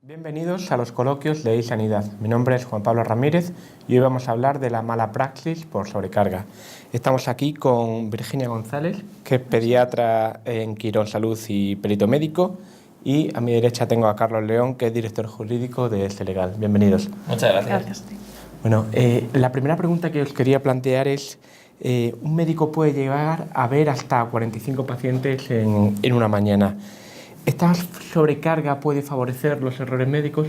Bienvenidos a los coloquios de e-Sanidad. Mi nombre es Juan Pablo Ramírez y hoy vamos a hablar de la mala praxis por sobrecarga. Estamos aquí con Virginia González, que es pediatra en Quirón Salud y perito médico, y a mi derecha tengo a Carlos León, que es director jurídico de Legal. Bienvenidos. Muchas gracias. Gracias. Bueno, la primera pregunta que os quería plantear es, un médico puede llegar a ver hasta 45 pacientes en una mañana. ¿Esta sobrecarga puede favorecer los errores médicos?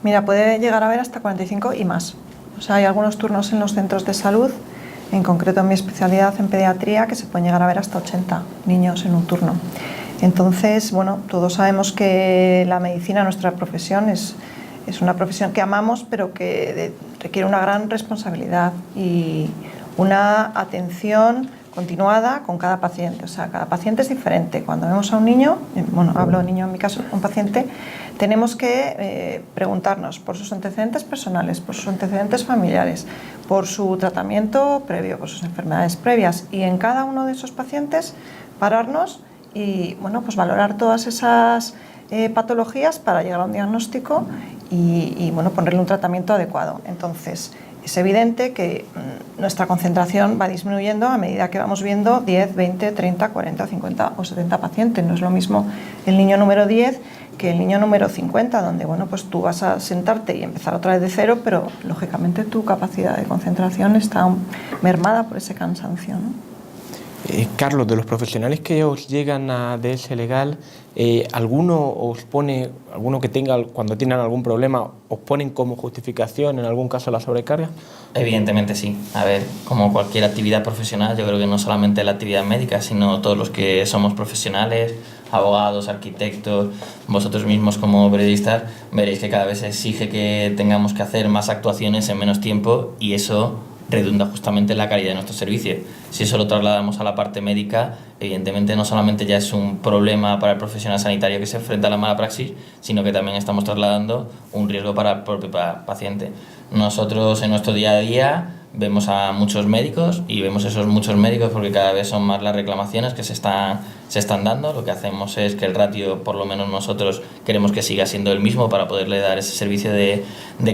Mira, puede llegar a haber hasta 45 y más. O sea, hay algunos turnos en los centros de salud, en concreto en mi especialidad en pediatría, que se pueden llegar a ver hasta 80 niños en un turno. Entonces, bueno, todos sabemos que la medicina, nuestra profesión, es una profesión que amamos, pero que requiere una gran responsabilidad y una atención continuada con cada paciente. O sea, cada paciente es diferente. Cuando vemos a un niño, bueno, hablo de niño en mi caso, un paciente, tenemos que preguntarnos por sus antecedentes personales, por sus antecedentes familiares, por su tratamiento previo, por sus enfermedades previas, y en cada uno de esos pacientes pararnos y, bueno, pues valorar todas esas patologías para llegar a un diagnóstico y bueno, ponerle un tratamiento adecuado. Entonces, es evidente que nuestra concentración va disminuyendo a medida que vamos viendo 10, 20, 30, 40, 50 o 70 pacientes. No es lo mismo el niño número 10 que el niño número 50, donde, bueno, pues tú vas a sentarte y empezar otra vez de cero, pero lógicamente tu capacidad de concentración está mermada por ese cansancio, ¿no? Carlos, de los profesionales que os llegan a DS Legal, ¿alguno que tenga, cuando tienen algún problema, os ponen como justificación en algún caso la sobrecarga? Evidentemente sí. A ver, como cualquier actividad profesional, yo creo que no solamente la actividad médica, sino todos los que somos profesionales, abogados, arquitectos, vosotros mismos como periodistas, veréis que cada vez se exige que tengamos que hacer más actuaciones en menos tiempo, y eso redunda justamente en la calidad de nuestro servicio. Si eso lo trasladamos a la parte médica, evidentemente no solamente ya es un problema para el profesional sanitario que se enfrenta a la mala praxis, sino que también estamos trasladando un riesgo para el propio paciente. Nosotros en nuestro día a día vemos a muchos médicos, y vemos esos muchos médicos porque cada vez son más las reclamaciones que se están dando. Lo que hacemos es que el ratio, por lo menos nosotros, queremos que siga siendo el mismo para poderle dar ese servicio de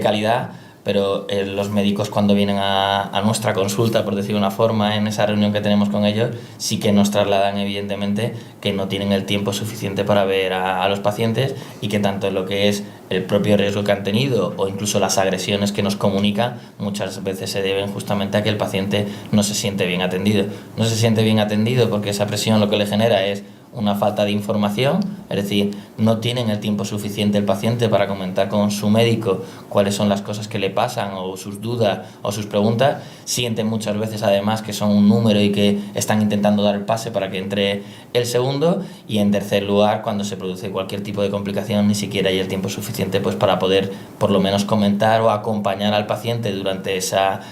calidad. Pero los médicos, cuando vienen a nuestra consulta, por decir una forma, en esa reunión que tenemos con ellos, sí que nos trasladan evidentemente que no tienen el tiempo suficiente para ver a los pacientes, y que tanto en lo que es el propio riesgo que han tenido o incluso las agresiones que nos comunican, muchas veces se deben justamente a que el paciente no se siente bien atendido. No se siente bien atendido porque esa presión lo que le genera es una falta de información, es decir, no tienen el tiempo suficiente el paciente para comentar con su médico cuáles son las cosas que le pasan o sus dudas o sus preguntas. Sienten muchas veces además que son un número y que están intentando dar el pase para que entre el segundo, y en tercer lugar, cuando se produce cualquier tipo de complicación, ni siquiera hay el tiempo suficiente pues para poder por lo menos comentar o acompañar al paciente durante esa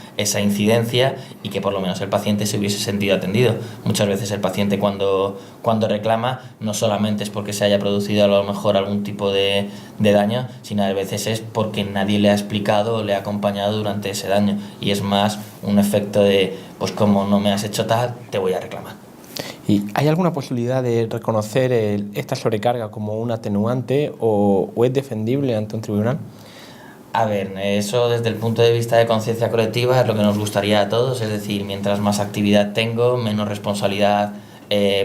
incidencia, y que por lo menos el paciente se hubiese sentido atendido. Muchas veces el paciente cuando reclama no solamente es porque se haya producido a lo mejor algún tipo de daño, sino a veces es porque nadie le ha explicado o le ha acompañado durante ese daño, y es más un efecto de, pues como no me has hecho tal, te voy a reclamar. ¿Y hay alguna posibilidad de reconocer esta sobrecarga como un atenuante o es defendible ante un tribunal? A ver, eso desde el punto de vista de conciencia colectiva es lo que nos gustaría a todos, es decir, mientras más actividad tengo, menos responsabilidad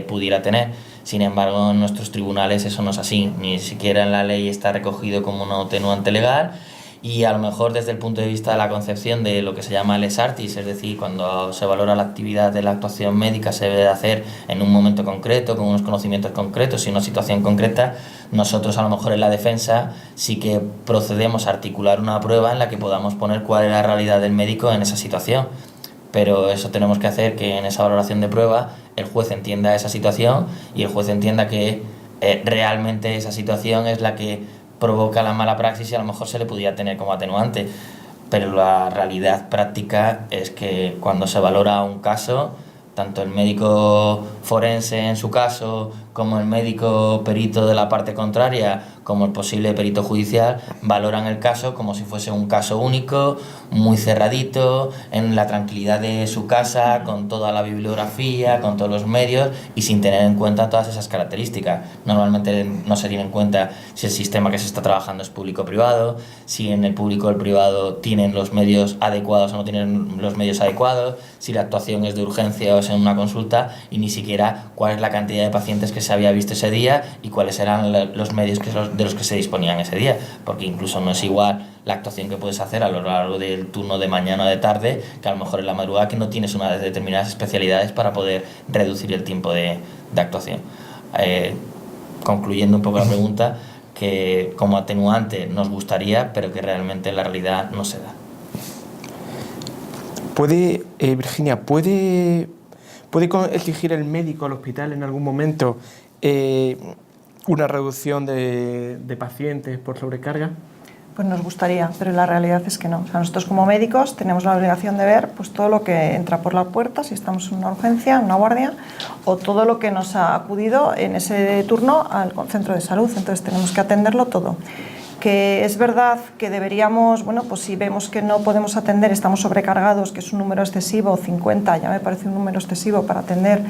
pudiera tener. Sin embargo, en nuestros tribunales eso no es así, ni siquiera en la ley está recogido como un atenuante legal, y a lo mejor desde el punto de vista de la concepción de lo que se llama les artis, es decir, cuando se valora la actividad de la actuación médica, se debe de hacer en un momento concreto, con unos conocimientos concretos y una situación concreta. Nosotros a lo mejor en la defensa sí que procedemos a articular una prueba en la que podamos poner cuál es la realidad del médico en esa situación. Pero eso tenemos que hacer que en esa valoración de prueba el juez entienda esa situación, y el juez entienda que realmente esa situación es la que provoca la mala praxis, y a lo mejor se le pudiera tener como atenuante. Pero la realidad práctica es que cuando se valora un caso, tanto el médico forense en su caso, como el médico perito de la parte contraria, como el posible perito judicial valoran el caso como si fuese un caso único, muy cerradito, en la tranquilidad de su casa, con toda la bibliografía, con todos los medios y sin tener en cuenta todas esas características. Normalmente no se tiene en cuenta si el sistema que se está trabajando es público o privado, si en el público o el privado tienen los medios adecuados o no tienen los medios adecuados, si la actuación es de urgencia o es en una consulta, y ni siquiera cuál es la cantidad de pacientes que se había visto ese día y cuáles eran los medios de los que se disponían ese día, porque incluso no es igual la actuación que puedes hacer a lo largo del turno de mañana o de tarde que a lo mejor en la madrugada, que no tienes unas determinadas especialidades para poder reducir el tiempo de actuación. Concluyendo un poco la pregunta, que como atenuante nos gustaría, pero que realmente en la realidad no se da. Virginia, ¿puede exigir el médico al hospital en algún momento una reducción de pacientes por sobrecarga? Pues nos gustaría, pero la realidad es que no. O sea, nosotros como médicos tenemos la obligación de ver pues, todo lo que entra por la puerta, si estamos en una urgencia, en una guardia, o todo lo que nos ha acudido en ese turno al centro de salud. Entonces tenemos que atenderlo todo. Que es verdad que deberíamos, bueno, pues si vemos que no podemos atender, estamos sobrecargados, que es un número excesivo, 50 ya me parece un número excesivo para atender,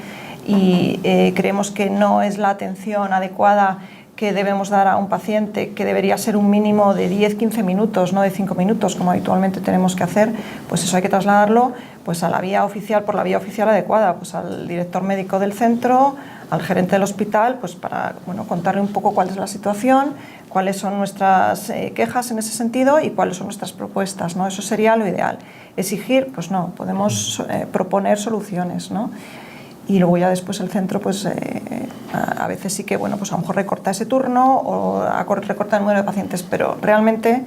y creemos que no es la atención adecuada que debemos dar a un paciente, que debería ser un mínimo de 10-15 minutos, no de 5 minutos, como habitualmente tenemos que hacer, pues eso hay que trasladarlo pues a la vía oficial, por la vía oficial adecuada, pues al director médico del centro, al gerente del hospital, pues para contarle un poco cuál es la situación, cuáles son nuestras quejas en ese sentido y cuáles son nuestras propuestas, ¿no? Eso sería lo ideal. Exigir, pues no, podemos proponer soluciones, ¿no? Y luego ya después el centro, pues a veces sí que, pues a lo mejor recorta ese turno o recorta el número de pacientes, pero realmente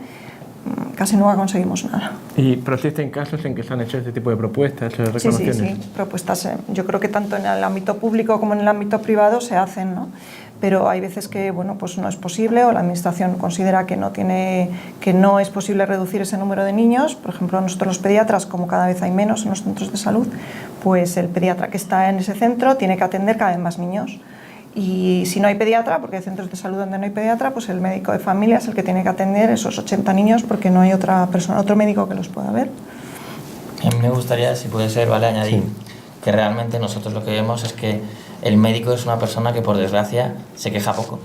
casi nunca conseguimos nada. ¿Y persisten casos en que se han hecho este tipo de propuestas, reclamaciones? Sí, propuestas. Yo creo que tanto en el ámbito público como en el ámbito privado se hacen, ¿no? Pero hay veces que pues no es posible, o la administración considera que no es posible reducir ese número de niños. Por ejemplo, nosotros los pediatras, como cada vez hay menos en los centros de salud, pues el pediatra que está en ese centro tiene que atender cada vez más niños. Y si no hay pediatra, porque hay centros de salud donde no hay pediatra, pues el médico de familia es el que tiene que atender esos 80 niños porque no hay otra persona, otro médico que los pueda ver. A mí me gustaría, si puede ser, ¿vale?, añadir que realmente nosotros lo que vemos es que el médico es una persona que, por desgracia, se queja poco.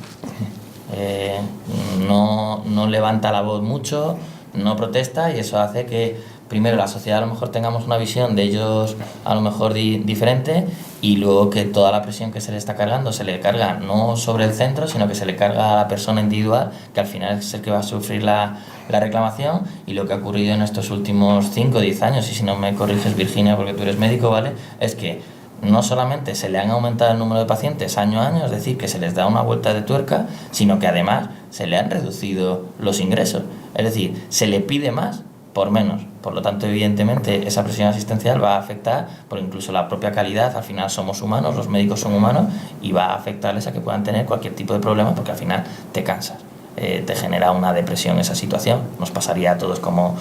No levanta la voz mucho, no protesta, y eso hace que, primero, la sociedad a lo mejor tengamos una visión de ellos a lo mejor diferente, y luego que toda la presión que se le está cargando se le carga no sobre el centro, sino que se le carga a la persona individual, que al final es el que va a sufrir la reclamación. Y lo que ha ocurrido en estos últimos 5 o 10 años, y si no me corriges, Virginia, porque tú eres médico, ¿vale?, es que no solamente se le han aumentado el número de pacientes año a año, es decir, que se les da una vuelta de tuerca, sino que además se le han reducido los ingresos. Es decir, se le pide más por menos. Por lo tanto, evidentemente, esa presión asistencial va a afectar por incluso la propia calidad. Al final somos humanos, los médicos son humanos, y va a afectarles a que puedan tener cualquier tipo de problema, porque al final te cansas. Te genera una depresión esa situación. Nos pasaría a todos como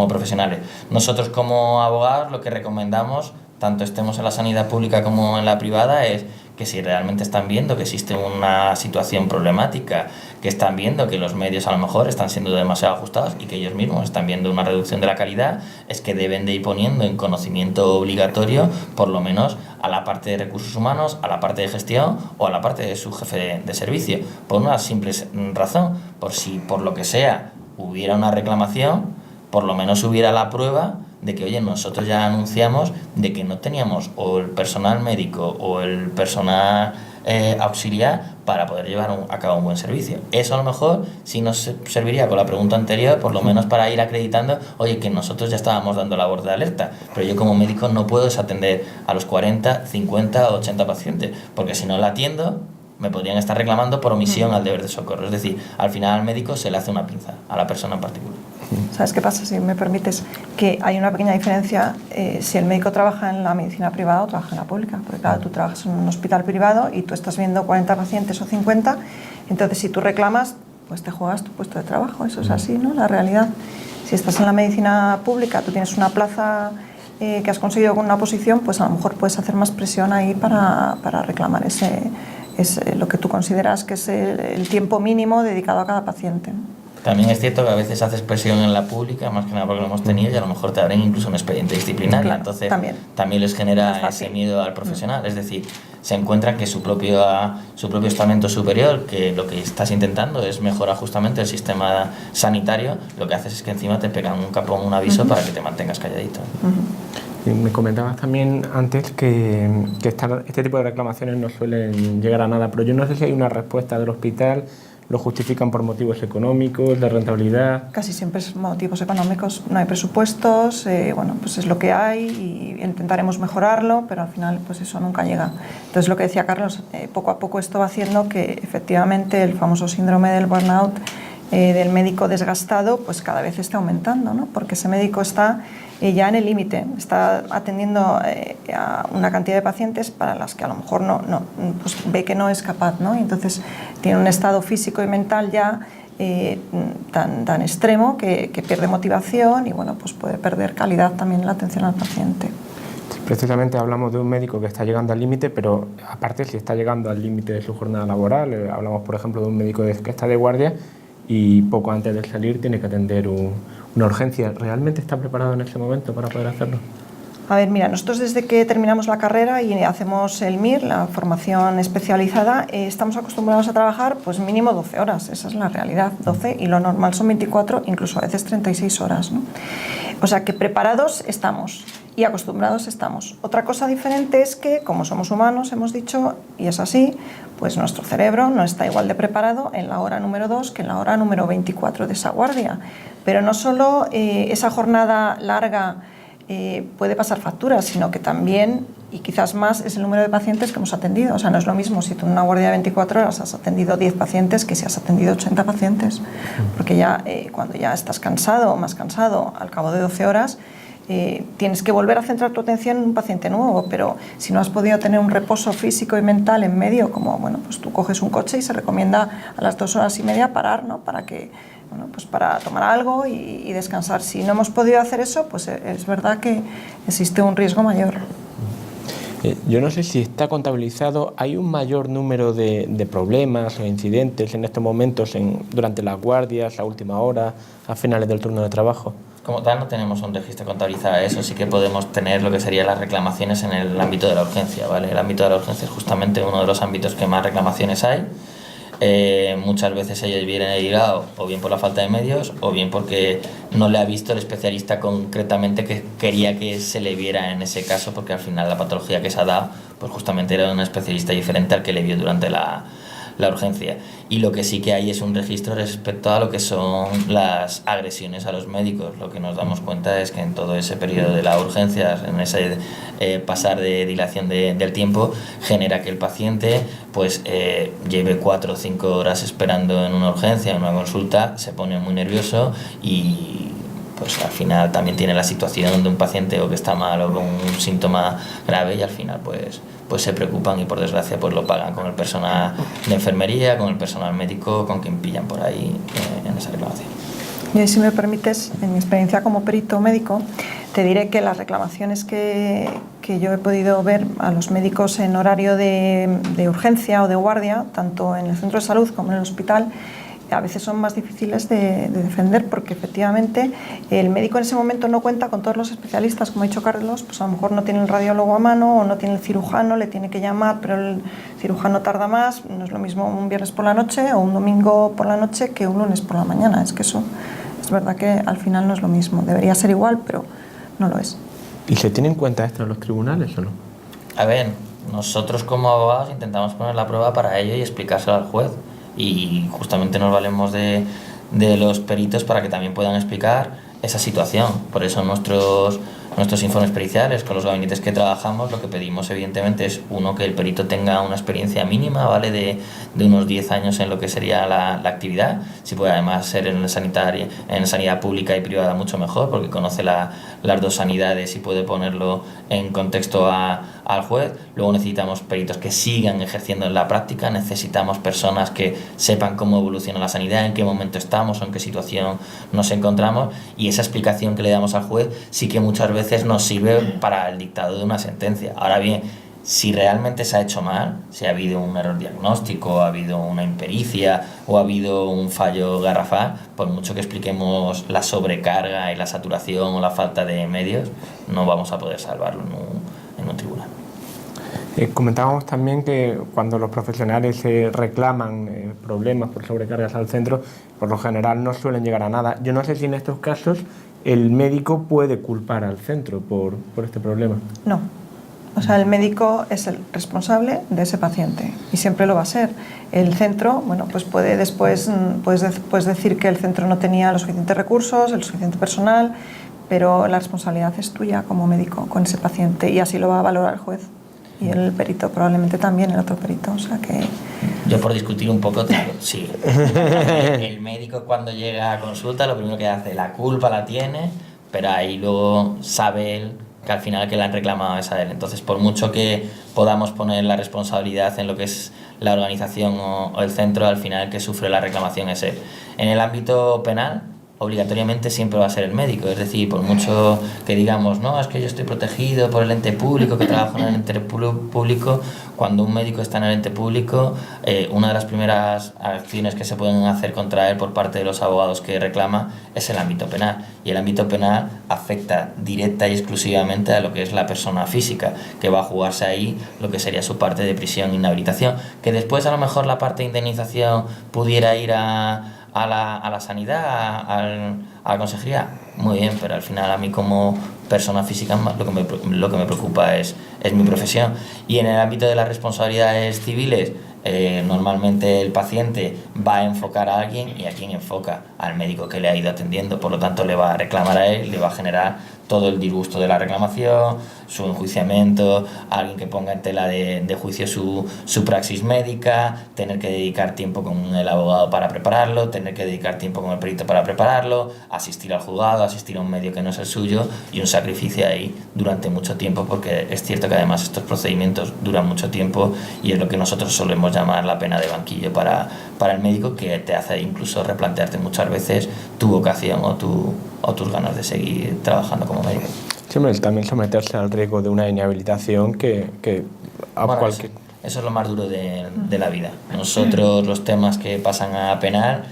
profesionales. Nosotros como abogados lo que recomendamos, tanto estemos en la sanidad pública como en la privada, es que si realmente están viendo que existe una situación problemática, que están viendo que los medios a lo mejor están siendo demasiado ajustados y que ellos mismos están viendo una reducción de la calidad, es que deben de ir poniendo en conocimiento obligatorio, por lo menos a la parte de recursos humanos, a la parte de gestión o a la parte de su jefe de servicio, por una simple razón: por si por lo que sea hubiera una reclamación, por lo menos hubiera la prueba de que, oye, nosotros ya anunciamos de que no teníamos o el personal médico o el personal auxiliar para poder llevar a cabo un buen servicio. Eso a lo mejor sí nos serviría, con la pregunta anterior, por lo menos para ir acreditando, oye, que nosotros ya estábamos dando la voz de alerta, pero yo como médico no puedo desatender a los 40, 50 o 80 pacientes, porque si no la atiendo me podrían estar reclamando por omisión al deber de socorro. Es decir, al final al médico se le hace una pinza, a la persona en particular. ¿Sabes qué pasa? Si me permites, que hay una pequeña diferencia si el médico trabaja en la medicina privada o trabaja en la pública, porque claro, tú trabajas en un hospital privado y tú estás viendo 40 pacientes o 50, entonces si tú reclamas, pues te juegas tu puesto de trabajo. Eso es así, ¿no?, la realidad. Si estás en la medicina pública, tú tienes una plaza que has conseguido con una posición, pues a lo mejor puedes hacer más presión ahí para reclamar lo que tú consideras que es el tiempo mínimo dedicado a cada paciente. También es cierto que a veces haces presión en la pública, más que nada porque lo hemos tenido, y a lo mejor te abren incluso un expediente disciplinario. Claro, entonces también les genera ese miedo al profesional. Es decir, se encuentran que su propio estamento superior, que lo que estás intentando es mejorar justamente el sistema sanitario, lo que haces es que encima te pegan un capón, un aviso para que te mantengas calladito. Y me comentabas también antes que este tipo de reclamaciones no suelen llegar a nada, pero yo no sé si hay una respuesta del hospital. ¿Lo justifican por motivos económicos, de rentabilidad? Casi siempre es motivos económicos. No hay presupuestos, bueno, pues es lo que hay y intentaremos mejorarlo, pero al final pues eso nunca llega. Entonces, lo que decía Carlos, poco a poco esto va haciendo que efectivamente el famoso síndrome del burnout, del médico desgastado, pues cada vez está aumentando, ¿no? Porque ese médico está ya en el límite, está atendiendo a una cantidad de pacientes para las que a lo mejor pues ve que no es capaz, ¿no? Y entonces tiene un estado físico y mental ya tan extremo que pierde motivación y bueno, pues puede perder calidad también en la atención al paciente. Precisamente hablamos de un médico que está llegando al límite, pero aparte si está llegando al límite de su jornada laboral, hablamos por ejemplo de un médico que está de guardia y poco antes de salir tiene que atender una urgencia. ¿Realmente está preparado en ese momento para poder hacerlo? A ver, mira, nosotros desde que terminamos la carrera y hacemos el MIR, la formación especializada, estamos acostumbrados a trabajar pues mínimo 12 horas, esa es la realidad, 12, y lo normal son 24, incluso a veces 36 horas, ¿no? O sea que preparados estamos y acostumbrados estamos. Otra cosa diferente es que, como somos humanos, hemos dicho, y es así, pues nuestro cerebro no está igual de preparado en la hora número 2 que en la hora número 24 de esa guardia. Pero no solo esa jornada larga puede pasar factura, sino que también, y quizás más, es el número de pacientes que hemos atendido. O sea, no es lo mismo si tú en una guardia de 24 horas has atendido 10 pacientes que si has atendido 80 pacientes. Porque ya cuando ya estás cansado o más cansado al cabo de 12 horas, tienes que volver a centrar tu atención en un paciente nuevo, pero si no has podido tener un reposo físico y mental en medio, como bueno, pues tú coges un coche y se recomienda a las 2 horas y media parar, ¿no? Para que, bueno, pues para tomar algo y descansar. Si no hemos podido hacer eso, pues es verdad que existe un riesgo mayor. Yo no sé si está contabilizado, ¿hay un mayor número de problemas o incidentes en estos momentos durante las guardias, a última hora, a finales del turno de trabajo? Como tal no tenemos un registro contabilizado a eso, sí que podemos tener lo que serían las reclamaciones en el ámbito de la urgencia, ¿vale? El ámbito de la urgencia es justamente uno de los ámbitos que más reclamaciones hay. Muchas veces ellos vienen ligados o bien por la falta de medios o bien porque no le ha visto el especialista concretamente que quería que se le viera en ese caso, porque al final la patología que se ha dado pues justamente era un especialista diferente al que le vio durante la urgencia. Y lo que sí que hay es un registro respecto a lo que son las agresiones a los médicos. Lo que nos damos cuenta es que en todo ese periodo de la urgencia, en ese pasar de dilación del tiempo, genera que el paciente pues lleve 4 o 5 horas esperando en una urgencia, en una consulta, se pone muy nervioso y pues al final también tiene la situación de un paciente o que está mal o con un síntoma grave y al final pues se preocupan y por desgracia pues lo pagan con el personal de enfermería, con el personal médico, con quien pillan por ahí en esa reclamación. Y si me permites, en mi experiencia como perito médico, te diré que las reclamaciones que yo he podido ver a los médicos en horario de urgencia o de guardia, tanto en el centro de salud como en el hospital, a veces son más difíciles de defender porque efectivamente el médico en ese momento no cuenta con todos los especialistas, como ha dicho Carlos, pues a lo mejor no tiene el radiólogo a mano o no tiene el cirujano, le tiene que llamar, pero el cirujano tarda más, no es lo mismo un viernes por la noche o un domingo por la noche que un lunes por la mañana, es que eso es verdad que al final no es lo mismo, debería ser igual, pero no lo es. ¿Y se tiene en cuenta esto en los tribunales o no? A ver, nosotros como abogados intentamos poner la prueba para ello y explicárselo al juez. Y justamente nos valemos de los peritos para que también puedan explicar esa situación. Por eso nuestros informes periciales con los gabinetes que trabajamos, lo que pedimos evidentemente es uno, que el perito tenga una experiencia mínima, ¿vale? de unos 10 años en lo que sería la actividad. Si puede además ser en sanidad pública y privada mucho mejor, porque conoce las dos sanidades y puede ponerlo en contexto al juez. Luego necesitamos peritos que sigan ejerciendo en la práctica, necesitamos personas que sepan cómo evoluciona la sanidad, en qué momento estamos o en qué situación nos encontramos, y esa explicación que le damos al juez sí que muchas veces nos sirve para el dictado de una sentencia. Ahora bien, Si realmente se ha hecho mal, si ha habido un error diagnóstico, ha habido una impericia o ha habido un fallo garrafal, por mucho que expliquemos la sobrecarga y la saturación o la falta de medios, no vamos a poder salvarlo en un tribunal. Comentábamos también que cuando los profesionales reclaman problemas por sobrecargas al centro, por lo general no suelen llegar a nada. Yo no sé si en estos casos el médico puede culpar al centro por este problema. No. O sea, el médico es el responsable de ese paciente y siempre lo va a ser. El centro, bueno, pues puede después puedes decir que el centro no tenía los suficientes recursos, el suficiente personal, pero la responsabilidad es tuya como médico con ese paciente y así lo va a valorar el juez. Y el perito probablemente también, el otro perito, o sea que... Yo por discutir un poco, sí. El médico cuando llega a consulta lo primero que hace, la culpa la tiene, pero ahí luego sabe él que al final que le han reclamado es a él. Entonces, por mucho que podamos poner la responsabilidad en lo que es la organización o el centro, al final el que sufre la reclamación es él. En el ámbito penal, obligatoriamente siempre va a ser el médico, es decir, por mucho que digamos, no, es que yo estoy protegido por el ente público, que trabajo en el ente público, cuando un médico está en el ente público, una de las primeras acciones que se pueden hacer contra él por parte de los abogados que reclama es el ámbito penal, y el ámbito penal afecta directa y exclusivamente a lo que es la persona física, que va a jugarse ahí lo que sería su parte de prisión e inhabilitación, que después a lo mejor la parte de indemnización pudiera ir a la sanidad, a la consejería, muy bien, pero al final a mí como persona física lo que me preocupa es mi profesión. Y en el ámbito de las responsabilidades civiles, normalmente el paciente va a enfocar a alguien, y a quién enfoca, al médico que le ha ido atendiendo, por lo tanto le va a reclamar a él, le va a generar todo el disgusto de la reclamación, su enjuiciamiento, alguien que ponga en tela de juicio su praxis médica, tener que dedicar tiempo con el abogado para prepararlo, tener que dedicar tiempo con el perito para prepararlo, asistir al juzgado, asistir a un medio que no es el suyo, y un sacrificio ahí durante mucho tiempo, porque es cierto que además estos procedimientos duran mucho tiempo y es lo que nosotros solemos llamar la pena de banquillo para el médico, que te hace incluso replantearte muchas veces tu vocación o tus ganas de seguir trabajando como médico. Siempre también someterse al riesgo de una inhabilitación que a bueno, cualquier... Eso es lo más duro de la vida. Nosotros, los temas que pasan a penal,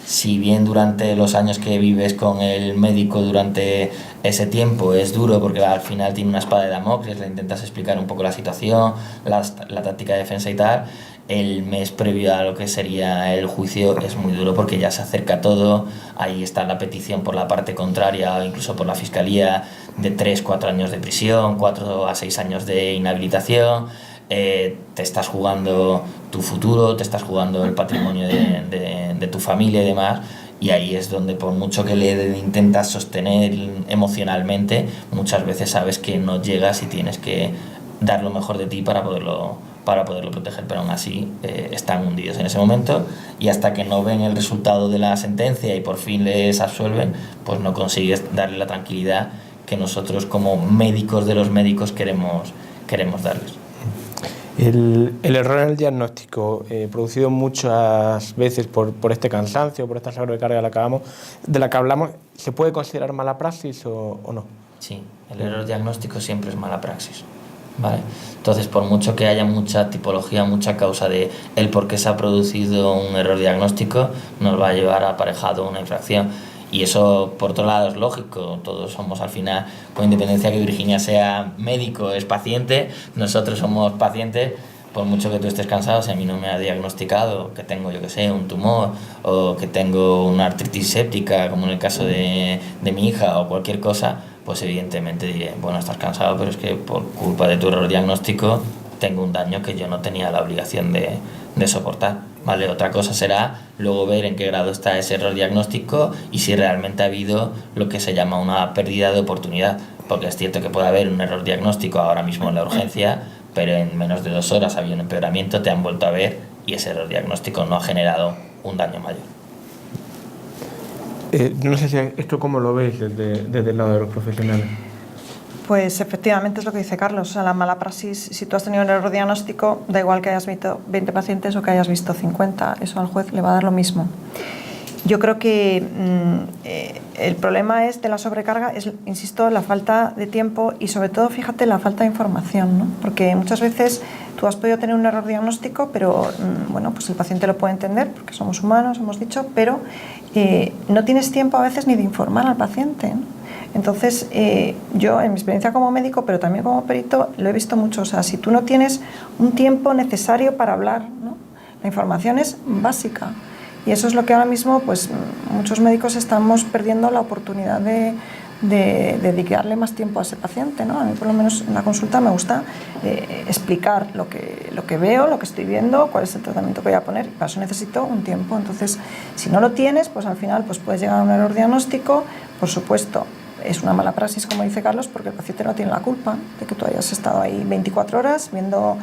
si bien durante los años que vives con el médico durante ese tiempo es duro, porque al final tiene una espada de Damocles, le intentas explicar un poco la situación, la táctica de defensa y tal, el mes previo a lo que sería el juicio es muy duro, porque ya se acerca todo, ahí está la petición por la parte contraria o incluso por la fiscalía de 3-4 años de prisión, 4 a 6 años de inhabilitación. Te estás jugando tu futuro, te estás jugando el patrimonio de tu familia y demás, y ahí es donde, por mucho que le intentas sostener emocionalmente, muchas veces sabes que no llegas y tienes que dar lo mejor de ti para poderlo proteger, pero aún así están hundidos en ese momento, y hasta que no ven el resultado de la sentencia y por fin les absuelven, pues no consigues darle la tranquilidad que nosotros como médicos de los médicos queremos darles. El error en el diagnóstico, producido muchas veces por este cansancio, por esta sobrecarga de la que hablamos, ¿se puede considerar mala praxis o no? Sí, el error diagnóstico siempre es mala praxis, ¿vale? Entonces, por mucho que haya mucha tipología, mucha causa de el por qué se ha producido un error diagnóstico, nos va a llevar aparejado una infracción. Y eso, por otro lado, es lógico. Todos somos, al final, con independencia que Virginia sea médico, es paciente, nosotros somos pacientes. Por mucho que tú estés cansado, si a mí no me ha diagnosticado que tengo, yo que sé, un tumor o que tengo una artritis séptica, como en el caso de mi hija, o cualquier cosa, pues evidentemente diré, bueno, estás cansado, pero es que por culpa de tu error diagnóstico tengo un daño que yo no tenía la obligación de soportar. ¿Vale? Otra cosa será luego ver en qué grado está ese error diagnóstico y si realmente ha habido lo que se llama una pérdida de oportunidad, porque es cierto que puede haber un error diagnóstico ahora mismo en la urgencia, pero en menos de 2 horas había un empeoramiento, te han vuelto a ver y ese error diagnóstico no ha generado un daño mayor. No sé si esto cómo lo veis desde el lado de los profesionales. Pues efectivamente es lo que dice Carlos, o sea, la mala praxis, si tú has tenido un error diagnóstico, da igual que hayas visto 20 pacientes o que hayas visto 50, eso al juez le va a dar lo mismo. Yo creo que el problema es de la sobrecarga, es, insisto, la falta de tiempo y sobre todo, fíjate, la falta de información, ¿no? Porque muchas veces tú has podido tener un error diagnóstico, pero bueno, pues el paciente lo puede entender porque somos humanos, hemos dicho, pero no tienes tiempo a veces ni de informar al paciente, ¿no? Entonces, yo en mi experiencia como médico, pero también como perito, lo he visto mucho. O sea, si tú no tienes un tiempo necesario para hablar, ¿no? La información es básica. Y eso es lo que ahora mismo, pues, muchos médicos estamos perdiendo la oportunidad de dedicarle más tiempo a ese paciente, ¿no? A mí, por lo menos, en la consulta me gusta explicar lo que veo, lo que estoy viendo, cuál es el tratamiento que voy a poner. Y para eso necesito un tiempo. Entonces, si no lo tienes, pues al final pues puedes llegar a un error diagnóstico. Por supuesto, es una mala praxis, como dice Carlos, porque el paciente no tiene la culpa de que tú hayas estado ahí 24 horas viendo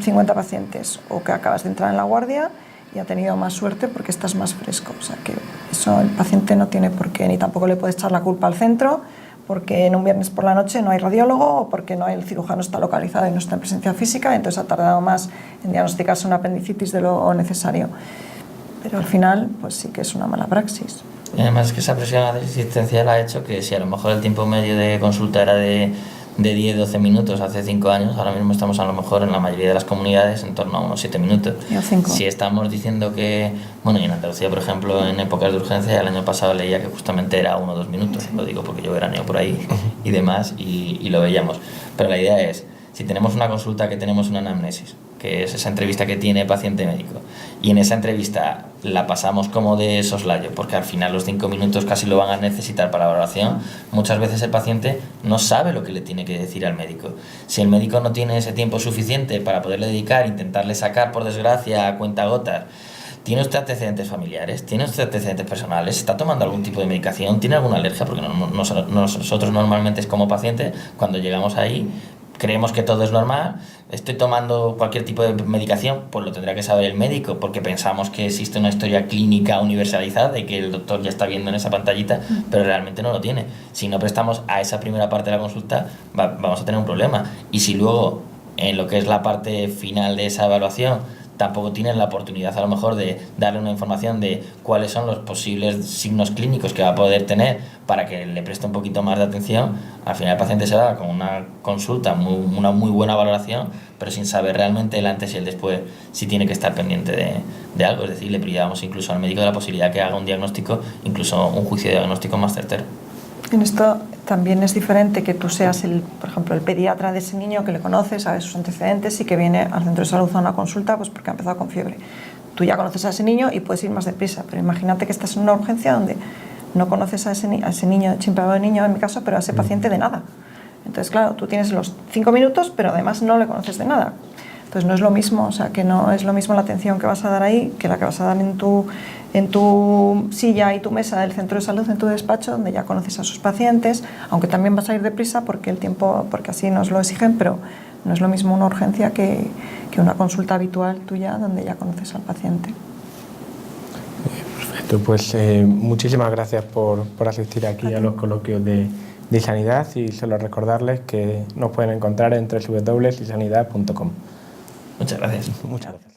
50 pacientes o que acabas de entrar en la guardia y ha tenido más suerte porque estás más fresco. O sea que eso el paciente no tiene por qué, ni tampoco le puedes echar la culpa al centro porque en un viernes por la noche no hay radiólogo o porque no hay, el cirujano está localizado y no está en presencia física, entonces ha tardado más en diagnosticarse una apendicitis de lo necesario. Pero al final, pues sí que es una mala praxis. Y además es que esa presión asistencial ha hecho que si a lo mejor el tiempo medio de consulta era de 10-12 minutos hace 5 años, ahora mismo estamos a lo mejor en la mayoría de las comunidades en torno a unos 7 minutos. Si estamos diciendo que, bueno, y en Andalucía, por ejemplo, en épocas de urgencia, el año pasado leía que justamente era 1 o 2 minutos, lo digo porque yo veraneo por ahí y demás y lo veíamos. Pero la idea es, si tenemos una consulta que tenemos una anamnesis, que es esa entrevista que tiene paciente-médico, y en esa entrevista la pasamos como de soslayo, porque al final los 5 minutos casi lo van a necesitar para la valoración, muchas veces el paciente no sabe lo que le tiene que decir al médico. Si el médico no tiene ese tiempo suficiente para poderle dedicar, intentarle sacar, por desgracia, a cuentagotas, ¿tiene usted antecedentes familiares? ¿Tiene usted antecedentes personales? ¿Está tomando algún tipo de medicación? ¿Tiene alguna alergia? Porque nosotros normalmente como pacientes, cuando llegamos ahí, creemos que todo es normal, estoy tomando cualquier tipo de medicación, pues lo tendrá que saber el médico, porque pensamos que existe una historia clínica universalizada y que el doctor ya está viendo en esa pantallita, pero realmente no lo tiene. Si no prestamos a esa primera parte de la consulta, vamos a tener un problema. Y si luego, en lo que es la parte final de esa evaluación, tampoco tienen la oportunidad a lo mejor de darle una información de cuáles son los posibles signos clínicos que va a poder tener para que le preste un poquito más de atención, al final el paciente se va con una consulta, una muy buena valoración, pero sin saber realmente el antes y el después, si tiene que estar pendiente de algo. Es decir, le privamos incluso al médico de la posibilidad que haga un diagnóstico, incluso un juicio de diagnóstico más certero. En esto también es diferente que tú seas, por ejemplo, el pediatra de ese niño que le conoces, sabes sus antecedentes y que viene al centro de salud a una consulta pues porque ha empezado con fiebre. Tú ya conoces a ese niño y puedes ir más deprisa, pero imagínate que estás en una urgencia donde no conoces a ese niño, chimpado de niño en mi caso, pero a ese paciente de nada. Entonces, claro, tú tienes los 5 minutos, pero además no le conoces de nada. Entonces no es lo mismo, o sea, que no es lo mismo la atención que vas a dar ahí que la que vas a dar en tu silla y tu mesa del centro de salud, en tu despacho, donde ya conoces a sus pacientes, aunque también vas a ir deprisa porque el tiempo, porque así nos lo exigen, pero no es lo mismo una urgencia que una consulta habitual tuya donde ya conoces al paciente. Perfecto, pues muchísimas gracias por asistir aquí a los coloquios de Sanidad y solo recordarles que nos pueden encontrar en www.isanidad.com. Muchas gracias. Muchas gracias.